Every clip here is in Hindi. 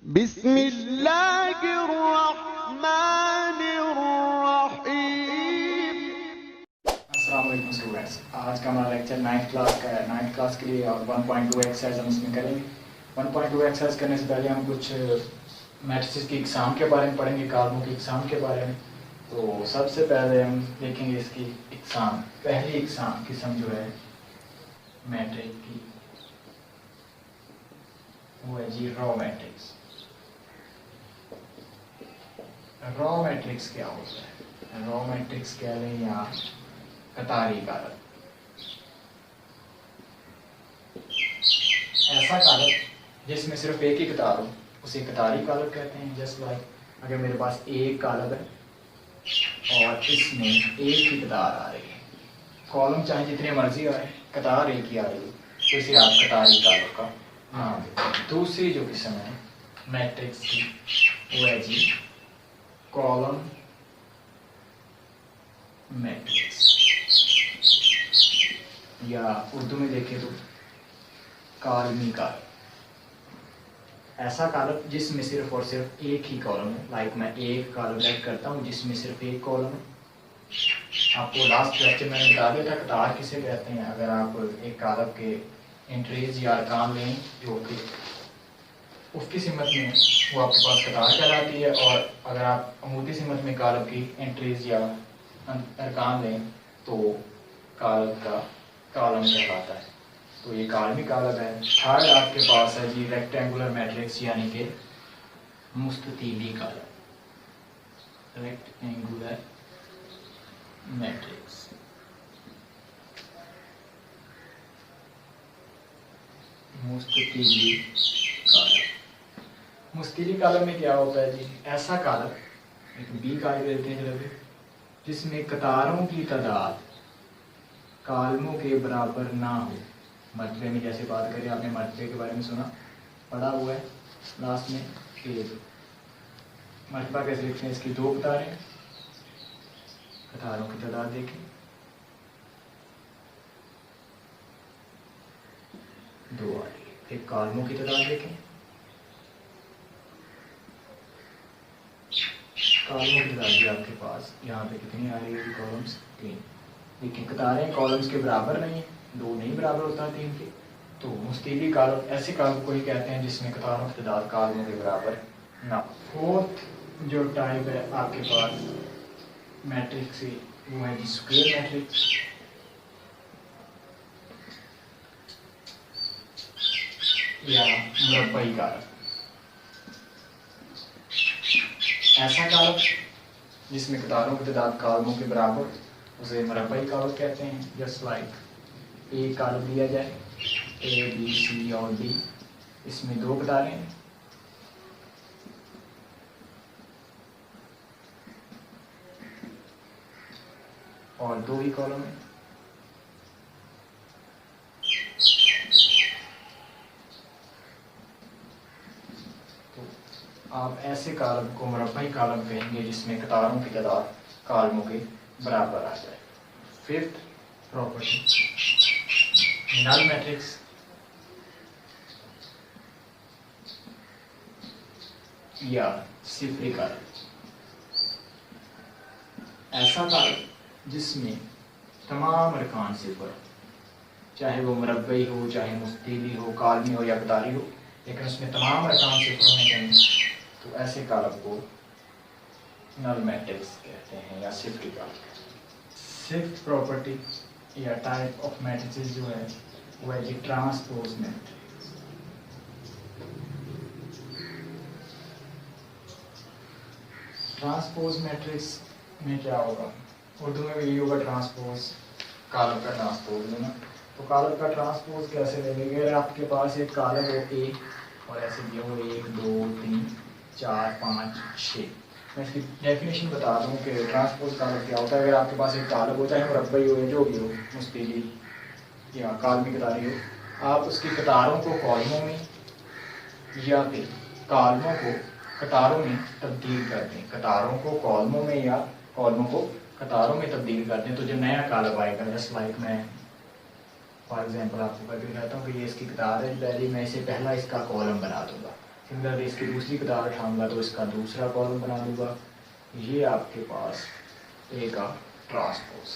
अस्सलाम वालेकुम स्टूडेंट्स। आज का हमारा लेक्चर 9th क्लास का है। 9th क्लास के लिए और 1.2 एक्सरसाइज हम इसमें करेंगे। 1.2 एक्सरसाइज करने से पहले हम कुछ मैट्रिसेस की एग्ज़ाम के बारे में पढ़ेंगे, कॉलमों की एग्ज़ाम के बारे में। तो सबसे पहले हम देखेंगे इसकी एग्ज़ाम। पहली एग्ज़ाम किस्म जो है मैट्रिक की वो है जी रॉ मैट्रिक्स। रॉ मैट्रिक्स क्या होता है? रॉ मैट्रिक्स कह लें या कतारी कारक। ऐसा कारक जिसमें सिर्फ एक ही कतार हो उसे कतारी कारक कहते हैं। जस्ट लाइक अगर मेरे पास एक कॉलम है और इसमें एक ही कतार आ रही है, कॉलम चाहे जितने मर्जी आए, कतार एक ही आ रही है, तो इसे आप कतारी कारक का नाम देते हैं। दूसरी जो किस्म है मैट्रिक्स की वो है जी कॉलम मैट्रिक्स, या उर्दू में देखें तो कॉलमी कारक। ऐसा कारक जिसमें सिर्फ और सिर्फ एक ही कॉलम है। लाइक मैं एक कॉलम ऐड करता हूँ जिसमें सिर्फ एक कॉलम है। आपको लास्ट लेक्चर मैंने बता दिया था कतार किसे कहते हैं। अगर आप एक कॉलम के एंट्रीज या अरकान लें जो कि उसकी सिमत में वो आपके पास कतार कहलाती है, और अगर आप अमूदी सिमत में कॉलम की एंट्रीज या अरकान लें तो कॉलम का कॉलम कहलाता है। तो ये कॉलमी कारक है। थर्ड आपके पास है जी रेक्टेंगुलर मैट्रिक्स यानी कि मुस्ततीली कारक, रेक्टेंगुलर मैट्रिक्स। मुस्ततीली कारक। मुस्ततीली कारक में क्या होता है जी? ऐसा कारक, एक बी कारक लेते हैं जरा, जिसमें कतारों की तादाद कॉलमों के बराबर ना हो। मरतबे में जैसे बात करें, आपने मरतबे के बारे में सुना, पढ़ा हुआ है लास्ट में कि मरतबा कैसे लिखते हैं। इसकी दो कतारें, कतारों की तादाद देखें, दो आ रही है। एक कॉलमों की तादाद देखें, कॉलमों की तादाद भी आपके पास यहाँ पे कितनी आ रही है? कॉलम्स 3। लेकिन कतारें कॉलम्स के बराबर नहीं है, दो नहीं बराबर होता 3 के। तो मुस्ततीली कारक ऐसे कारक को ही कहते हैं जिसमें कतारों की तादाद कॉलमों के बराबर ना। फोर्थ जो टाइप है आपके पास मैट्रिक्स की वो है जी स्क्वायर मैट्रिक्स, या मुरब्बई कारक। ऐसा कारक जिसमें कतारों की तादाद कॉलमों के बराबर, उसे मुरब्बई कारक कहते हैं। जस्ट लाइक एक कॉलम दिया जाए ए बी सी और डी, इसमें दो कतारें हैं और दो ही कॉलम है। तो आप ऐसे कॉलम को मुरब्बई कॉलम कहेंगे जिसमें कतारों की तादाद कॉलमों के बराबर आ जाए। फिफ्थ प्रॉपर्टी नल मैट्रिक्स, या सिफरी कारक। ऐसा कारक जिसमें तमाम अरकान सिफर, चाहे वो मुरब्बई हो, चाहे मुस्ततीली हो, कॉलमी हो या कतारी हो, लेकिन उसमें तमाम अरकान सिफर होने चाहिए, तो ऐसे कारक को नल मैट्रिक्स कहते हैं या सिफरी कारक। सिक्स्थ प्रॉपर्टी या टाइप ऑफ मैट्रिक्स जो है वो है जी ट्रांसपोज मैट्रिक्स। ट्रांसपोज मैट्रिक्स में क्या होगा? उर्दू में भी यही होगा ट्रांसपोज, कॉलम का ट्रांसपोज लेना। तो कॉलम का ट्रांसपोज कैसे लेंगे? अगर आपके पास एक कॉलम हो ए और ऐसे दिया हो 1 2 3 4 5 6। मैं इसकी डेफिनेशन बता दूं कि ट्रांसपोज कॉलम क्या होता है। अगर आपके पास एक कॉलम हो, चाहे मुरब्बई हो या जो भी हो, मुस्ततीली या कॉलमी कतारी हो, आप उसकी कतारों को कॉलमों में या फिर कॉलमों को कतारों में तब्दील कर दें। कतारों को कॉलमों में या कॉलमों को कतारों में तब्दील कर दें, तो जो नया कॉलम आएगा, जस्ट लाइक मैं फॉर एग्जांपल आपको करके दिखाता हूँ कि ये इसकी कतार है पहली, मैं इसे पहला इसका कॉलम बना दूंगा। सिमिलरली इसकी दूसरी कतार उठाऊंगा तो इसका दूसरा कॉलम बना दूंगा। ये आपके पास ए का ट्रांसपोज।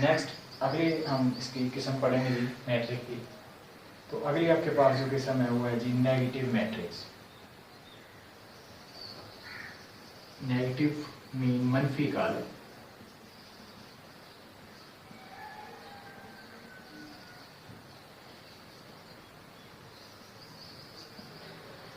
नेक्स्ट अगली हम इसकी किस्म पढ़ेंगे जी मैट्रिक्स की। तो अगली आपके पास जो किस्म है वो है जी नेगेटिव मैट्रिक्स। नेगेटिव मीन मनफी कॉलम।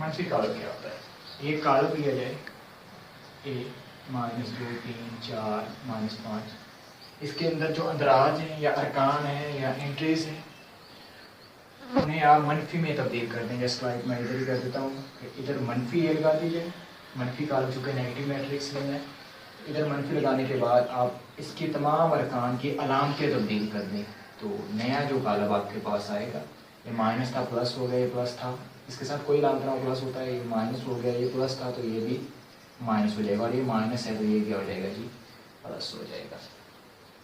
मनफी कॉलम क्या होता है? एक कॉलम लिया जाए ए -2 3 4 -5, इसके अंदर जो अंदराज हैं या अरकान हैं या एंट्रीज हैं उन्हें आप मनफी में तब्दील कर दें। जैसे लाइक मैं इधर ही कर देता हूँ, इधर मनफी ए लगा दीजिए, मनफी कॉलम चूँकि नेगेटिव मैट्रिक्स में है, इधर मनफी लगाने के बाद आप इसकी तमाम अरकान की अलामतें तब्दील कर दें। तो नया जो कॉलम आपके पास आएगा, ये माइनस था प्लस हो गया, ये प्लस था, इसके साथ कोई अलामत ना प्लस होता है, ये माइनस हो गया, ये प्लस था तो ये भी माइनस हो जाएगा, और ये माइनस है तो ये क्या हो जाएगा जी प्लस हो जाएगा।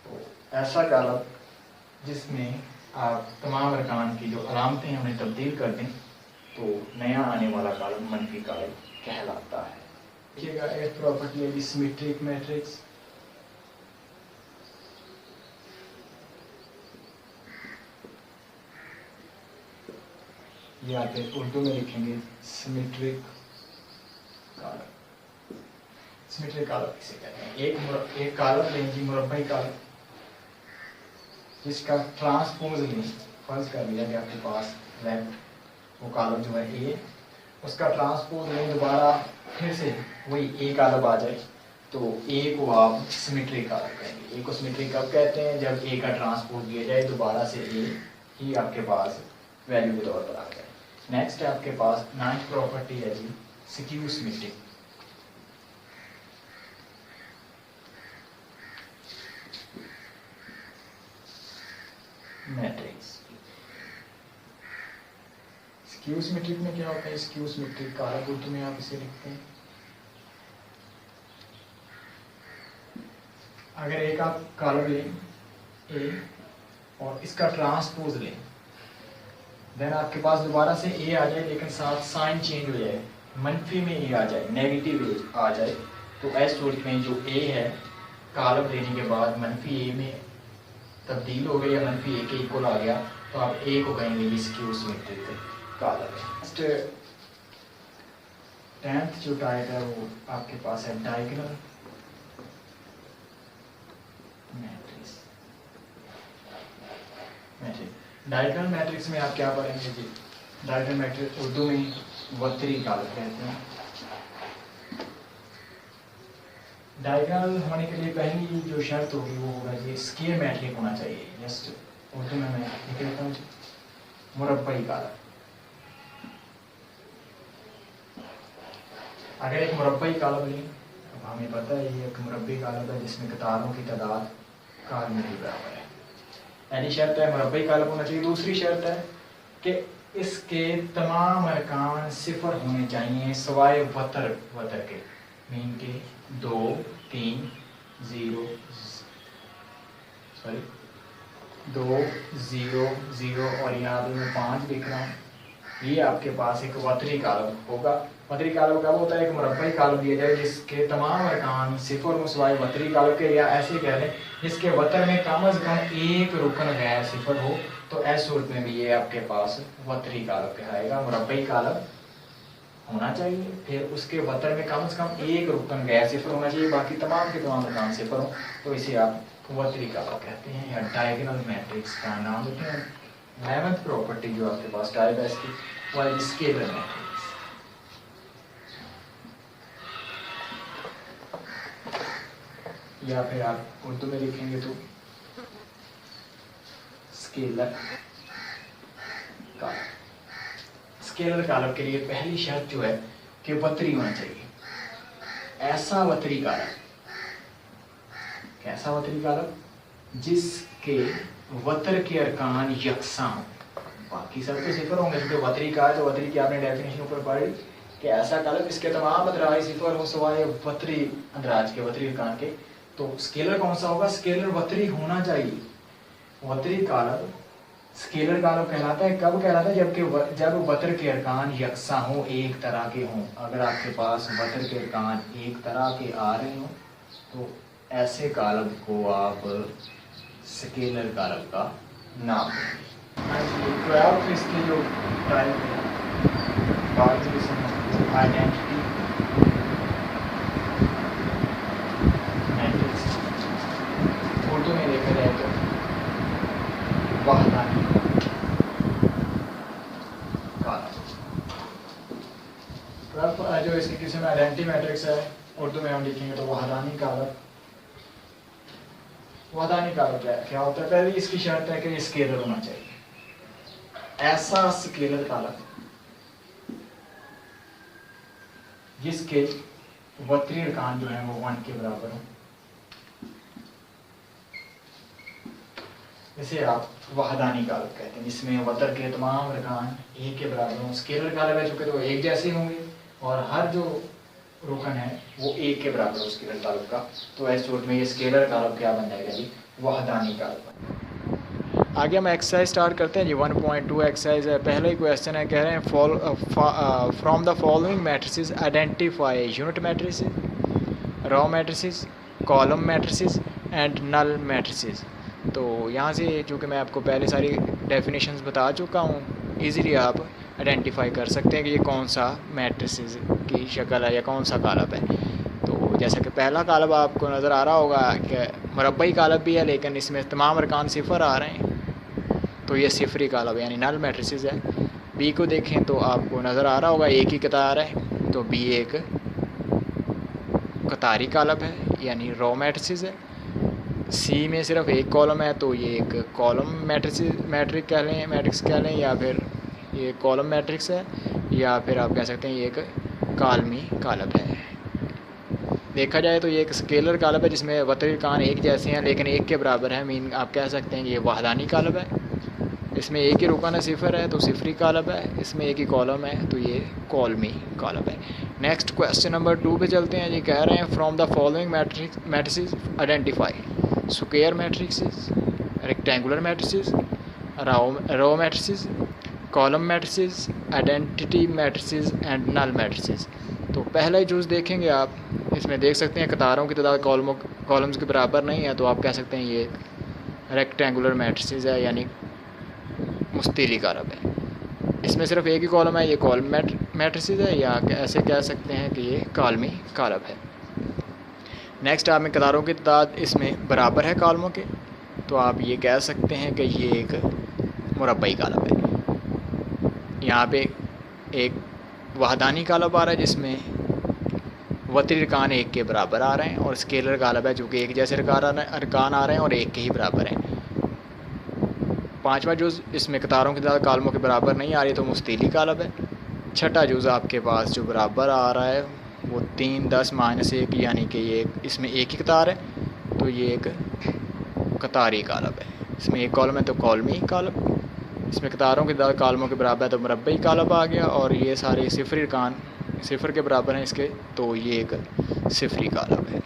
तो ऐसा कॉलम जिसमें आप तमाम अरकान की जो अलामतें हैं उन्हें तब्दील कर दें तो नया आने वाला कॉलम मनफी कॉलम कहलाता है। देखिएगा एक प्रॉपर्टी है सिमेट्रिक मैट्रिक्स। ये आप उर्दू में लिखेंगे सिमेट्रिक कॉलम। सिमेट्रिक कॉलम किसे कहते हैं? एक कॉलम लेंगे मुरब्बई कॉलम जिसका ट्रांसपोज लें। फर्ज कर लिया कि आपके पास लेफ्ट वो कॉलम जो है ए, उसका ट्रांसपोज लें, दोबारा फिर से वही ए कॉलम आ जाए तो ए को आप सिमेट्रिक कॉलम कहेंगे। ए को सिमेट्रिक कब कहते हैं? जब ए का ट्रांसपोज लिया जाए दोबारा से ए ही आपके पास वैल्यू के तौर पर आ जाए। नेक्स्ट है आपके पास 9th प्रॉपर्टी है जी skew symmetric. Matrix skew symmetric में क्या होता है? स्क्यू सिमेट्रिक कारक उर्दू में आप इसे लिखते हैं। अगर एक आप कॉलम लें ए और इसका ट्रांसपोज लें, देन आपके पास दोबारा से ए आ जाए लेकिन साथ साइन चेंज हो जाए, मनफी में ए आ जाए, नेगेटिव ए आ जाए, तो ऐसे सूरत में जो ए है कॉलम लेने के बाद मनफी ए में तब्दील हो गया या मनफी ए के इक्वल आ गया तो आप ए को कहेंगे ये स्क्यू सिमेट्रिक कॉलम है। 10th जो टाइप है वो आपके पास है डायगोनल मैट्रिक्स। डायगोनल मैट्रिक्स में आप क्या पढ़ेंगे जी? डायगोनल मैट्रिक्स उर्दू में वक्री कॉलम कहते हैं। डायगोनल होने के लिए पहली जो शर्त होगी वो होगा जी स्क्वायर मैट्रिक होना चाहिए। जस्ट उर्दू में मैं लिख देता हूँ मुरब्बई कॉलम। अगर एक मुरब्बई कॉलम लें, अब हमें पता है ये एक मुरब्बई कॉलम है जिसमें कतारों की तादाद कॉलम के बराबर है। पहली शर्त है मुरब्बई कॉलम होना चाहिए। दूसरी शर्त है कि इसके तमाम अरकान सिफर होने चाहिए सिवाय वतर के, मीन के 2 3 0 और यहाँ पे मैं 5 लिख रहा हूँ। ये आपके पास एक वतरी कॉलम होगा। वतरी कॉलम कब होता है? एक मुरब्बई कॉलम दिया जाए जिसके तमाम अरकान सिफर हो सिवाय वतरी कॉलम के, या ऐसे कह लें जिसके वतर में कम अज कम एक रुकन गैर सिफर हो, तो ऐसी सूरत में भी ये आपके पास वतरी कॉलम कहलाएगा। मुरब्बई कॉलम होना चाहिए, फिर उसके वतर में कम से कम एक रुकन गैर सिफर होना चाहिए, बाकी तमाम के तमाम अरकान सिफर हो, तो इसे आप वतरी कॉलम कहते हैं या डायगोनल मैट्रिक्स का नाम देते हैं। 11th प्रॉपर्टी जो आपके पास टाइप है इसकी वो है स्केलर मैट्रिक्स। या फिर आप उर्दू में लिखेंगे तो स्केलर कॉलम। स्केलर कॉलम के लिए पहली शर्त जो है कि वतरी होना चाहिए। ऐसा वतरी कॉलम, कैसा वतरी कॉलम? जिसके वतर के अरकान यकसां हों, बाकी सब तो सिफर होंगे क्योंकि वतरी का है, तो वतरी की आपने डेफिनेशन ऊपर पढ़ी कि ऐसा कॉलम इसके तमाम अंदराज सिफर हो सिवाय वतरी अंदराज के, वतरी अरकान के। तो स्केलर कौन सा होगा? स्केलर वतरी होना चाहिए। वतरी कॉलम स्केलर कालब कहलाता है, कब कहलाता है? जब वतर के अरकान यकसा हों, एक तरह के हों। अगर आपके पास वतर के अरकान एक तरह के आ रहे हों तो ऐसे कालब को आप स्केलर कालब का नाम देंगे। 12 इसके जो टाइप है, आइडेंटिटी मैट्रिक्स, उर्दू में देखा जाए तो वहदानी कालब। जो इसके किसी में आइडेंटिटी मैट्रिक्स है, उर्दू में हम लिखेंगे तो वहदानी कालब। वहदानी कालब क्या होता है? पहले इसकी शर्त है कि ये स्केलर होना चाहिए। ऐसा स्केलर कालब जिसके वतरी अरकान जो है वो 1 के बराबर हो, इसे आप वहदानी कालब कहते हैं, जिसमें वतर के तमाम अरकान 1 के बराबर हों। स्केलर कालब है चूँकि तो एक जैसे होंगे और हर जो रुकन है वो 1 के बराबर हो स्केलर कालब का, तो ऐसे सूरत में ये स्केलर कालब क्या बन जाएगा जी? वहदानी कालब। आगे हम एक्सरसाइज स्टार्ट करते हैं जी। 1.2 एक्सरसाइज है। पहला ही क्वेश्चन है, कह रहे हैं from the following matrices identify unit matrices, row matrices, column matrices and null matrices. तो यहाँ से चूँकि मैं आपको पहले सारी डेफिनेशंस बता चुका हूँ, इजीली आप आइडेंटिफाई कर सकते हैं कि ये कौन सा मैट्रिसेस की शक्ल है या कौन सा कालब है। तो जैसा कि पहला कालब आपको नज़र आ रहा होगा कि मुरब्बई कालब भी है, लेकिन इसमें तमाम अरकान सिफर आ रहे हैं, तो ये सिफरी कालब यानी नल मैट्रिसेस है। बी को देखें तो आपको नज़र आ रहा होगा एक ही कतार है, तो बी एक कतारी कालब है यानी रॉ मैट्रिसेस है। सी में सिर्फ एक कॉलम है, तो ये एक कॉलम मैट्रिक्स कह लें या फिर ये कॉलम मैट्रिक्स है, या फिर आप कह सकते हैं ये एक कालमी कालब है। देखा जाए तो ये एक स्केलर कालब है जिसमें वतरी अरकान एक जैसे हैं लेकिन 1 के बराबर है। मीन आप कह सकते हैं कि ये वहदानी कालब है। इसमें एक ही रुकन सिफर है तो सिफरी कालब है, इसमें एक ही कॉलम है तो ये कॉलमी कालब है। नेक्स्ट क्वेश्चन नंबर 2 पे चलते हैं जी। कह रहे हैं from the following matrices identify square matrices, rectangular matrices, row matrices, column matrices, identity matrices and null matrices. तो पहला ही जूज़ देखेंगे आप, इसमें देख सकते हैं कतारों की तादाद कॉलम्स के बराबर नहीं है, तो आप कह सकते हैं ये रेक्टेंगुलर मैट्रिसेस है यानी मुस्तीली कालब है। इसमें सिर्फ एक ही कॉलम है, ये कॉलम मैट्रिसेस है, या ऐसे कह सकते हैं कि ये कालमी कालब है। नेक्स्ट आप में कतारों की तादाद इसमें बराबर है कॉलमों के, तो आप ये कह सकते हैं कि ये एक मुरब्बई कालब है। यहाँ पे एक वहदानी कालब आ रहा है जिसमें वतरी अरकान 1 के बराबर आ रहे हैं, और स्केलर कालब है जो कि एक जैसे अरकान आ रहे हैं और 1 के ही बराबर हैं। पांचवा जुज़ इसमें कतारों की तादाद कॉलमों के बराबर नहीं आ रही, तो मुस्तीली कालब है। छठा जुज़ आपके पास जो बराबर आ रहा है वो 3, 10, -1 यानी कि ये इसमें एक ही कतार है, तो ये एक कतारी कालब है। इसमें एक कॉलम है तो कॉलमी कालब, इसमें कतारों की तादाद कॉलमों के बराबर है तो मुरब्बई कालब आ गया, और ये सारे सिफरी अरकान सिफर के बराबर हैं इसके, तो ये एक सिफरी कालब है।